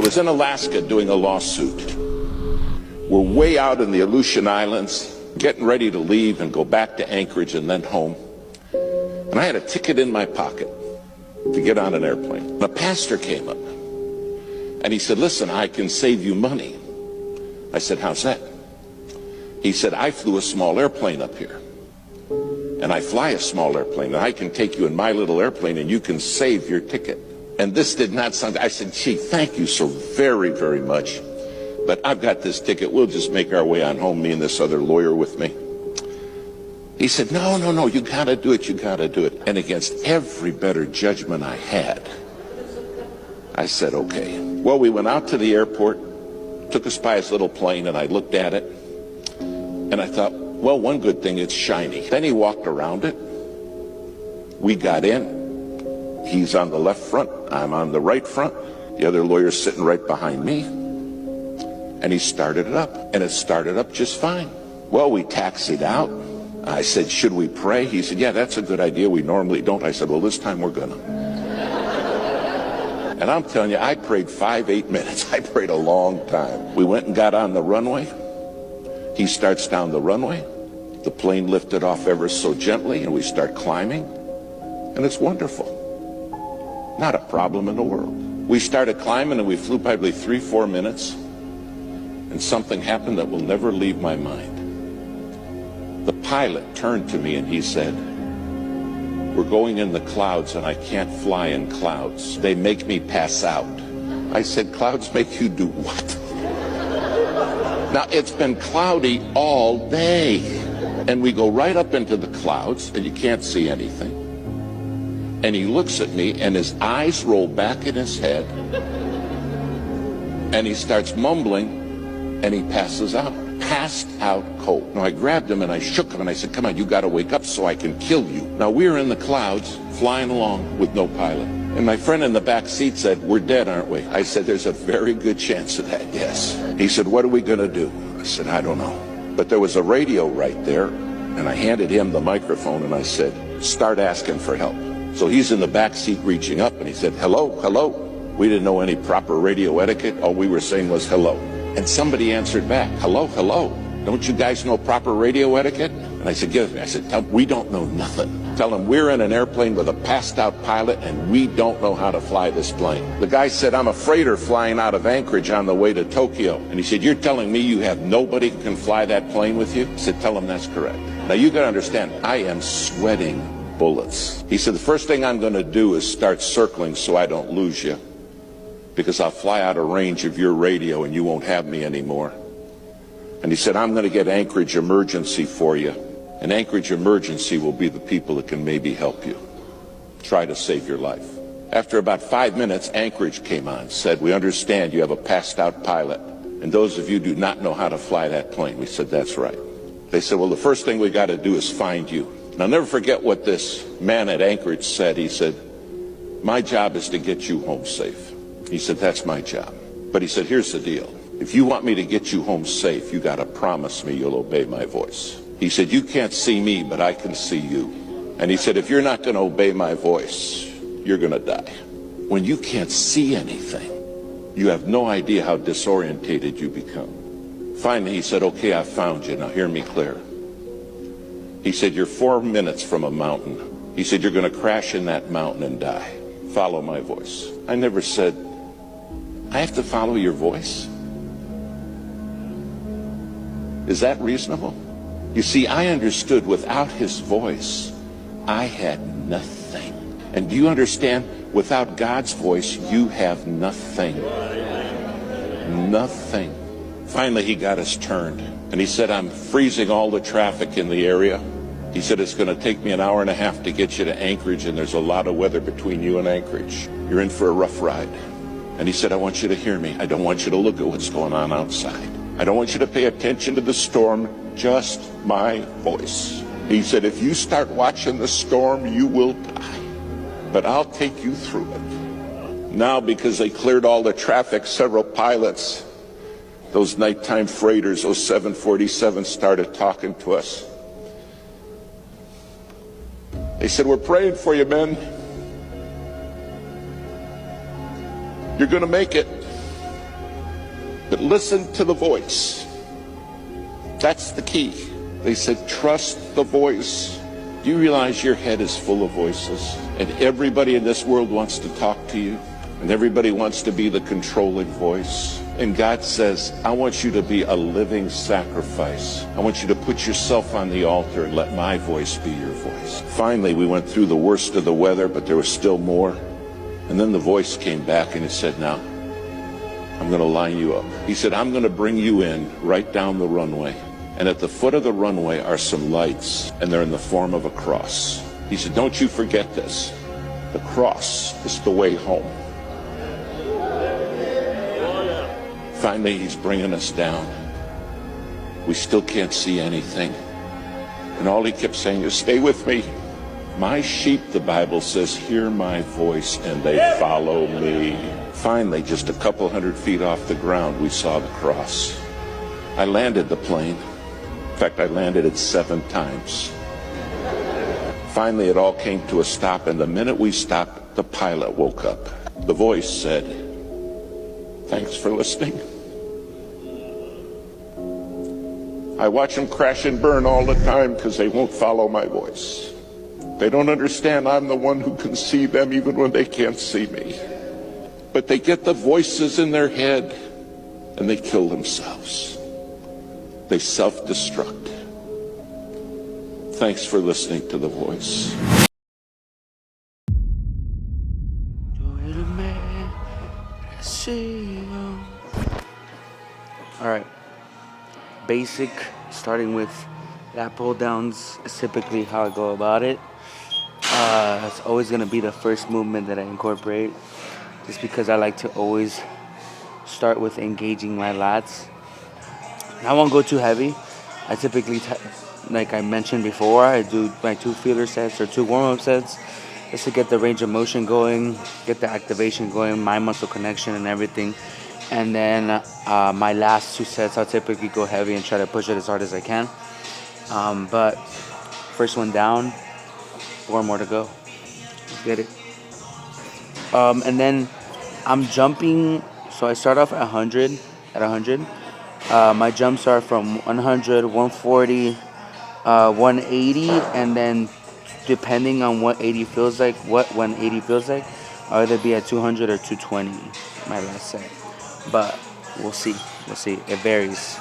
was in Alaska doing a lawsuit. We're way out in the Aleutian Islands, getting ready to leave and go back to Anchorage and then home. And I had a ticket in my pocket to get on an airplane. A pastor came up and he said, listen, I can save you money. I said, how's that? He said, I flew a small airplane up here. And I fly a small airplane, and I can take you in my little airplane and you can save your ticket. And this did not sound, I said, gee, thank you so very, very much. But I've got this ticket. We'll just make our way on home, me and this other lawyer with me. He said, no, you gotta do it, you gotta do it. And against every better judgment I had, I said, okay. Well, we went out to the airport, took us by his little plane, and I looked at it, and I thought, well, one good thing, it's shiny. Then he walked around it. We got in. He's on the left front, I'm on the right front. The other lawyer's sitting right behind me. And he started it up, and it started up just fine. Well, we taxied out. I said, should we pray? He said, yeah, that's a good idea. We normally don't. I said, well, this time we're gonna. And I'm telling you, I prayed 5-8 minutes. I prayed a long time. We went and got on the runway. He starts down the runway. The plane lifted off ever so gently, and we start climbing. And it's wonderful. Not a problem in the world. We started climbing, and we flew probably 3-4 minutes. And something happened that will never leave my mind. The pilot turned to me and he said, we're going in the clouds and I can't fly in clouds. They make me pass out. I said, clouds make you do what? Now, it's been cloudy all day. And we go right up into the clouds and you can't see anything. And he looks at me and his eyes roll back in his head. And he starts mumbling. And he passes out, passed out cold. Now I grabbed him and I shook him and I said, come on, you got to wake up so I can kill you. Now we're in the clouds flying along with no pilot. And my friend in the back seat said, we're dead, aren't we? I said, there's a very good chance of that, yes. He said, what are we going to do? I said, I don't know. But there was a radio right there and I handed him the microphone and I said, start asking for help. So he's in the back seat reaching up and he said, hello, hello. We didn't know any proper radio etiquette. All we were saying was hello. And somebody answered back, hello, hello. Don't you guys know proper radio etiquette? And I said, give it to me. I said, we don't know nothing. Tell them we're in an airplane with a passed out pilot and we don't know how to fly this plane. The guy said, I'm a freighter flying out of Anchorage on the way to Tokyo. And he said, you're telling me you have nobody who can fly that plane with you? I said, tell them that's correct. Now you got to understand, I am sweating bullets. He said, the first thing I'm going to do is start circling so I don't lose you. Because I'll fly out of range of your radio and you won't have me anymore. And he said, I'm going to get Anchorage Emergency for you. And Anchorage Emergency will be the people that can maybe help you. Try to save your life. After about 5 minutes, Anchorage came on, said, we understand you have a passed out pilot. And those of you do not know how to fly that plane. We said, that's right. They said, well, the first thing we got to do is find you. And I'll never forget what this man at Anchorage said. He said, my job is to get you home safe. He said, that's my job. But he said, here's the deal. If you want me to get you home safe, you got to promise me you'll obey my voice. He said, you can't see me, but I can see you. And he said, if you're not going to obey my voice, you're going to die. When you can't see anything, you have no idea how disorientated you become. Finally, he said, okay, I found you. Now hear me clear. He said, you're 4 minutes from a mountain. He said, you're going to crash in that mountain and die. Follow my voice. I never said, I have to follow your voice? Is that reasonable? You see, I understood without his voice, I had nothing. And do you understand? Without God's voice, you have nothing. Nothing. Finally, he got us turned. And he said, I'm freezing all the traffic in the area. He said, it's going to take me an hour and a half to get you to Anchorage, and there's a lot of weather between you and Anchorage. You're in for a rough ride. And he said, I want you to hear me. I don't want you to look at what's going on outside. I don't want you to pay attention to the storm, just my voice. He said, if you start watching the storm, you will die. But I'll take you through it. Now, because they cleared all the traffic, several pilots, those nighttime freighters, those 747s, started talking to us. They said, we're praying for you, men. You're going to make it. But listen to the voice. That's the key. They said, trust the voice. Do you realize your head is full of voices? And everybody in this world wants to talk to you. And everybody wants to be the controlling voice. And God says, I want you to be a living sacrifice. I want you to put yourself on the altar and let my voice be your voice. Finally, we went through the worst of the weather, but there was still more. And then the voice came back and it said, now, I'm going to line you up. He said, I'm going to bring you in right down the runway. And at the foot of the runway are some lights, and they're in the form of a cross. He said, don't you forget this. The cross is the way home. Finally, he's bringing us down. We still can't see anything. And all he kept saying is, stay with me. My sheep, the Bible says, hear my voice and they follow me. Finally, just a couple hundred feet off the ground, we saw the cross. I landed the plane. In fact, I landed it 7 times. Finally, it all came to a stop, and the minute we stopped, the pilot woke up. The voice said, thanks for listening. I watch them crash and burn all the time because they won't follow my voice. They don't understand I'm the one who can see them even when they can't see me. But they get the voices in their head and they kill themselves. They self-destruct. Thanks for listening to the voice. All right. Basic, starting with lat pull downs is typically how I go about it. It's always going to be the first movement that I incorporate, just because I like to always start with engaging my lats. I won't go too heavy. I typically, like I mentioned before, I do my 2 feeler sets or 2 warm-up sets just to get the range of motion going, get the activation going, mind muscle connection and everything. And then my last 2 sets, I'll typically go heavy and try to push it as hard as I can. But first one down, 4 more to go. Let's get it. And then I'm jumping, so I start off at 100. My jumps are from 100, 140, 180, and then depending on what 180 feels like, I'll either be at 200 or 220 my last set. But we'll see. It varies.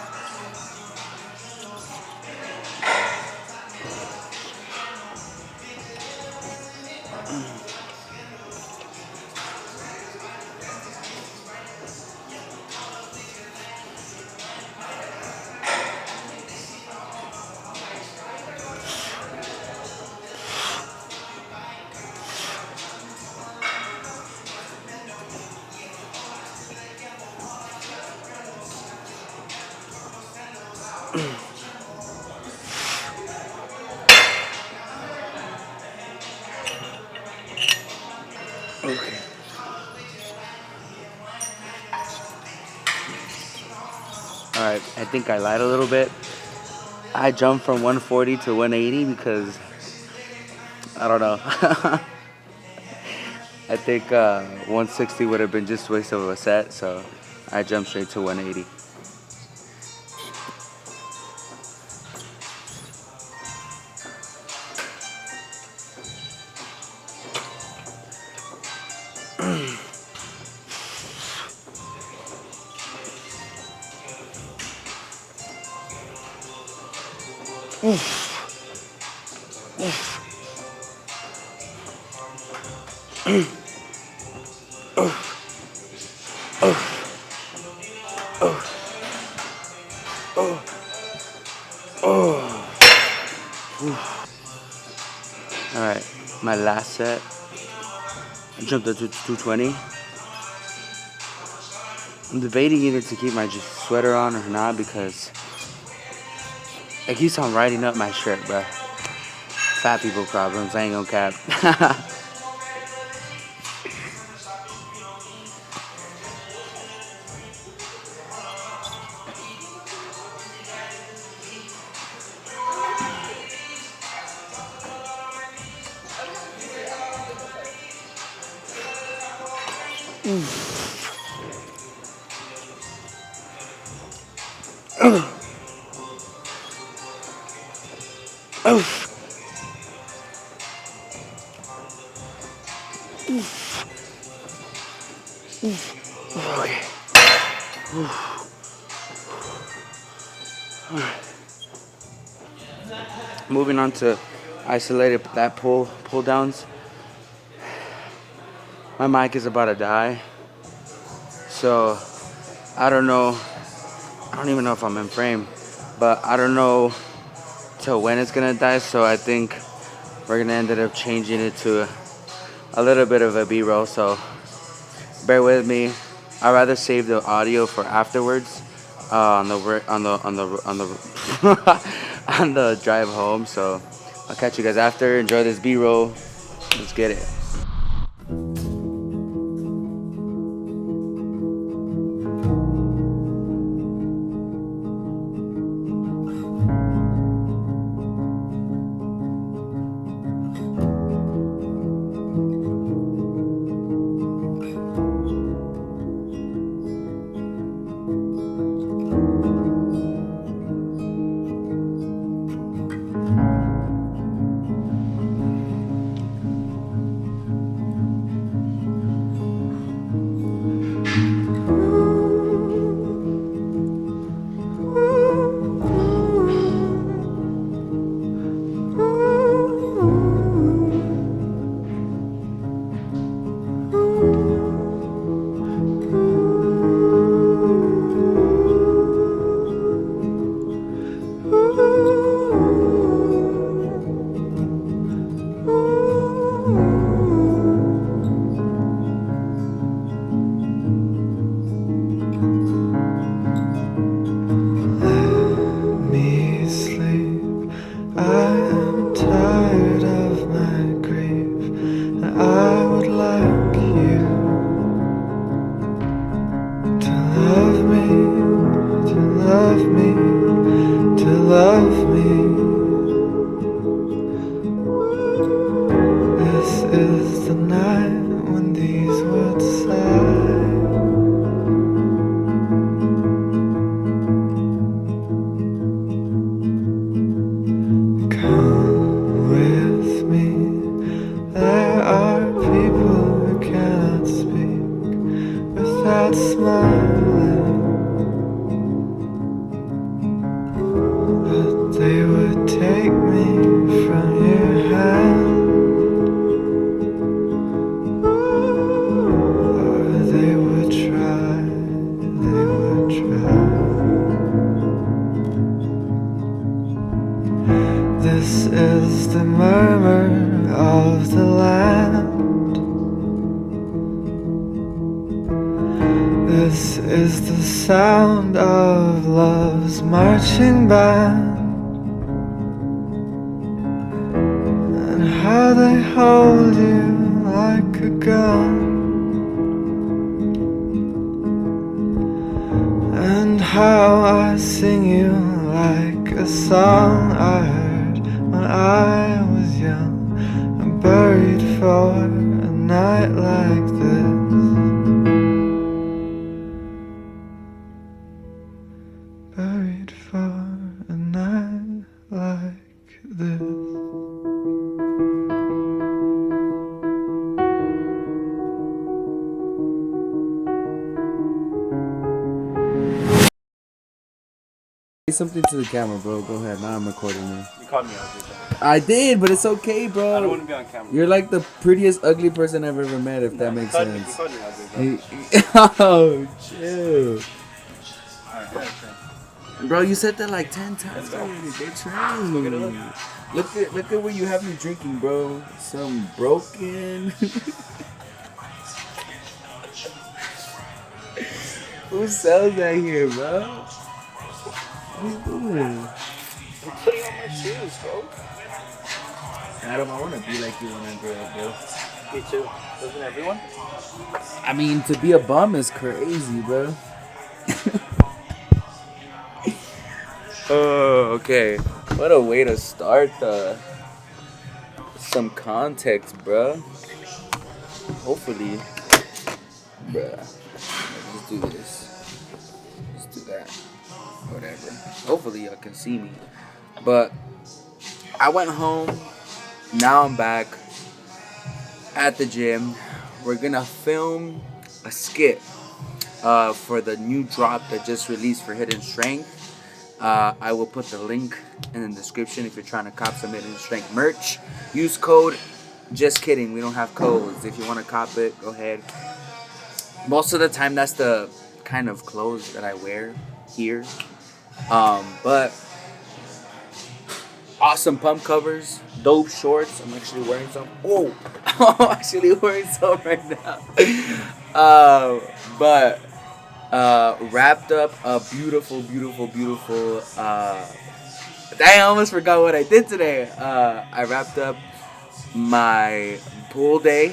Okay. Alright, I think I lied a little bit. I jumped from 140 to 180 because I don't know. I think 160 would have been just a waste of a set, so I jumped straight to 180. Alright, my last set, I jumped up to 220. I'm debating either to keep my sweater on or not because it keeps on riding up my shirt, bruh. Fat people problems, I ain't gonna cap. Okay. Moving on to isolated lat pull downs. My mic is about to die, so I don't know. I don't even know if I'm in frame, but I don't know till when it's gonna die. So I think we're gonna end up changing it to a little bit of a B-roll. So bear with me. I'd rather save the audio for afterwards on the on the drive home. So I'll catch you guys after. Enjoy this B-roll. Let's get it. This is the sound of love's marching band, and how they hold you like a gun, and how I sing you like a song I heard when I was young and buried for a night like this. Buried for a night like this. Say something to the camera, bro. Go ahead. Now I'm recording you. You called me ugly. I did, but it's okay, bro. I don't want to be on camera. You're like the prettiest ugly person I've ever met, if that makes You sense. called me ugly, Oh, chill. Alright, Bro, you said that like 10 times already. Get trained. Look at what you have me drinking, bro. Some broken. Who sells that here, bro? What are you doing? I'm putting on my shoes, bro. Adam, I want to be like you when I grow up, bro. Me too. Doesn't everyone? I mean, to be a bum is crazy, bro. Oh, okay. What a way to start some context, bro. Hopefully, bruh. Let's do this. Let's do that. Whatever. Hopefully, y'all can see me. But I went home. Now I'm back at the gym we're gonna film a skit for the new drop that just released for Hidden Strength. I will put the link in the description if you're trying to cop some Hidden Strength merch. Use code. Just kidding, we don't have codes. If you want to cop it, go ahead. Most of the time, that's the kind of clothes that I wear here. But awesome pump covers, dope shorts. I'm actually wearing some. Oh, I'm actually wearing some right now. But wrapped up a beautiful. Dang, I almost forgot what I did today. I wrapped up my pool day.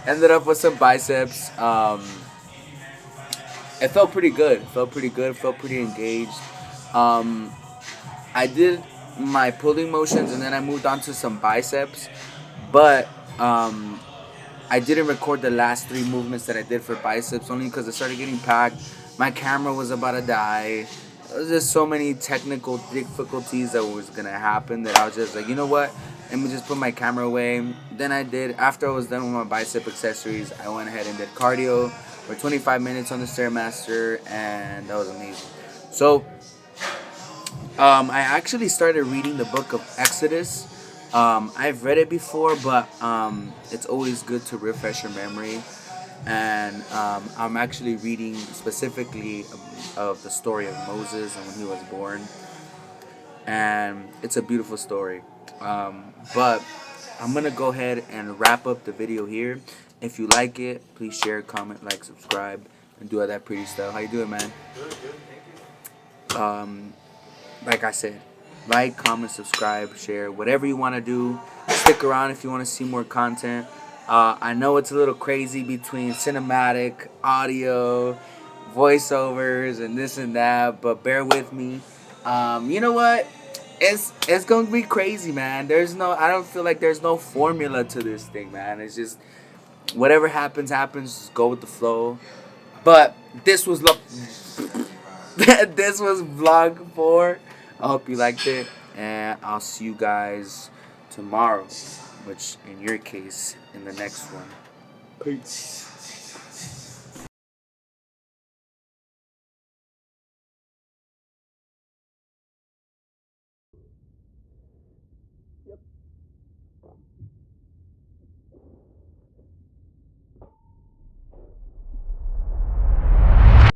Ended up with some biceps. It felt pretty good. Felt pretty engaged. I did my pulling motions and then I moved on to some biceps, but I didn't record the last 3 movements that I did for biceps only because it started getting packed. My camera was about to die. There was just so many technical difficulties that was gonna happen that I was just like, you know what? Let me just put my camera away. Then I did. After I was done with my bicep accessories, I went ahead and did cardio for 25 minutes on the Stairmaster, and that was amazing. So I actually started reading the book of Exodus. I've read it before, but it's always good to refresh your memory. And I'm actually reading specifically of the story of Moses and when he was born. And it's a beautiful story. But I'm going to go ahead and wrap up the video here. If you like it, please share, comment, like, subscribe, and do all that pretty stuff. How you doing, man? Good, thank you. Like I said, like, comment, subscribe, share, whatever you want to do. Stick around if you want to see more content. I know it's a little crazy between cinematic, audio, voiceovers, and this and that, but bear with me. You know what? It's gonna be crazy, man. I don't feel like there's no formula to this thing, man. It's just whatever happens. Just go with the flow. But this was this was vlog 4. I hope you liked it, and I'll see you guys tomorrow, which in your case, in the next one. Peace.